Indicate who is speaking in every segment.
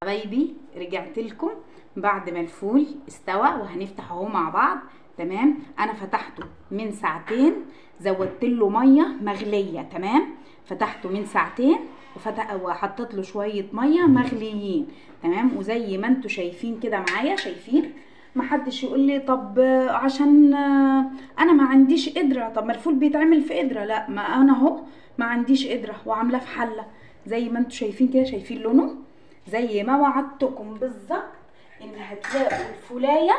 Speaker 1: حبايبي رجعت لكم بعد ما الفول استوى وهنفتح اهو مع بعض. تمام، انا فتحته من ساعتين، زودت له ميه مغليه. تمام، فتحته من ساعتين وحطيت له شويه ميه مغليين. تمام، وزي ما انتم شايفين كده معايا، شايفين؟ محدش يقول لي طب عشان انا ما عنديش قدره، طب ما الفول بيتعمل في قدره. لا، ما انا اهو ما عنديش قدره وعاملاه في حله زي ما انتم شايفين كده. شايفين لونه؟ زي ما وعدتكم بالظبط ان هتلاقوا الفولايه.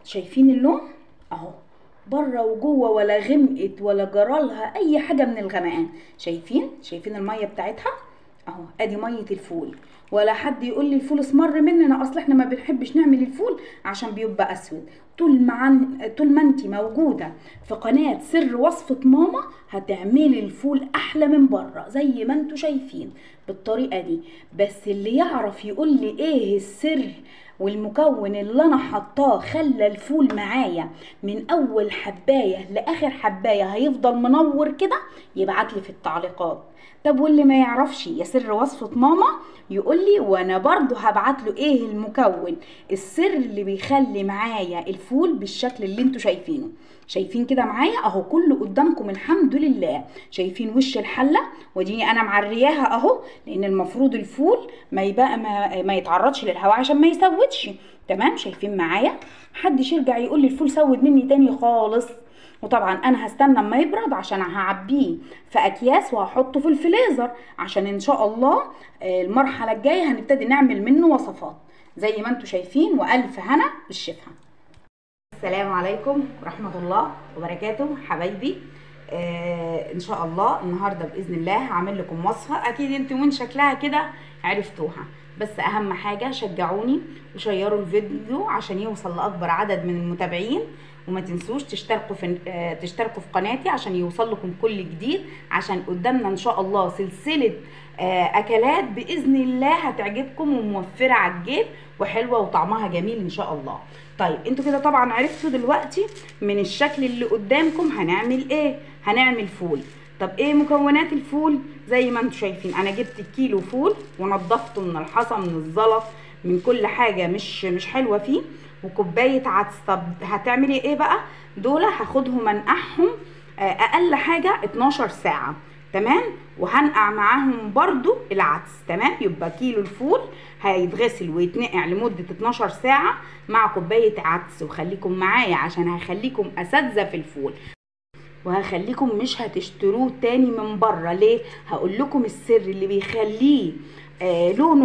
Speaker 1: شايفين اللون اهو، بره وجوه، ولا غمقت ولا جرالها اي حاجه من الغمقان. شايفين الميه بتاعتها اهو، ادي ميه الفول. ولا حد يقول لي الفول اسمر مننا، اصل احنا ما بنحبش نعمل الفول عشان بيبقى اسود. طول ما انت موجوده في قناه سر وصفه ماما هتعملي الفول احلى من بره زي ما انتوا شايفين بالطريقه دي. بس اللي يعرف يقول لي ايه السر والمكون اللي انا حطاه خلى الفول معايا من اول حبايه لاخر حبايه هيفضل منور كده، يبعتلي في التعليقات. طب واللي ما يعرفش يا سر وصفه ماما يقول لي، وانا برضو هبعت له ايه المكون السر اللي بيخلي معايا الفول بالشكل اللي انتوا شايفينه. شايفين كده معايا اهو، كله قدامكم الحمد لله. شايفين وش الحله؟ وديني انا معرياها اهو، لان المفروض الفول ما يتعرضش للهواء عشان ما يسودش. تمام، شايفين معايا؟ محدش يرجع يقول لي الفول سود مني تاني خالص. وطبعا انا هستنى اما يبرد عشان هعبيه في اكياس وهحطه في الفريزر، عشان ان شاء الله المرحله الجايه هنبتدي نعمل منه وصفات زي ما انتم شايفين. والف هنا بالشفا. السلام عليكم ورحمه الله وبركاته حبايبي. ان شاء الله النهارده باذن الله هعمل لكم وصفه اكيد انتوا من شكلها كده عرفتوها، بس اهم حاجه شجعوني وشيروا الفيديو عشان يوصل لاكبر عدد من المتابعين. وما تنسوش تشتركوا في قناتي عشان يوصل لكم كل جديد، عشان قدامنا ان شاء الله سلسله اكلات باذن الله هتعجبكم وموفره على الجيب وحلوه وطعمها جميل ان شاء الله. طيب انتوا كده طبعا عرفتوا دلوقتي من الشكل اللي قدامكم هنعمل ايه. هنعمل فول. طب ايه مكونات الفول؟ زي ما انتوا شايفين انا جبت كيلو فول ونضفته من الحصى من الزلط من كل حاجه مش حلوه فيه، وكوبايه عدس. طب هتعملي ايه بقى؟ دول هاخدهم انقعهم اقل حاجه 12 ساعه. تمام، وهنقع معاهم برضو العدس. تمام، يبقى كيلو الفول هيتغسل ويتنقع لمده 12 ساعه مع كوبايه عدس. وخليكم معايا عشان هخليكم اساتذه في الفول، وهخليكم مش هتشتروه تاني من بره. ليه؟ هقول لكم السر اللي بيخليه لونه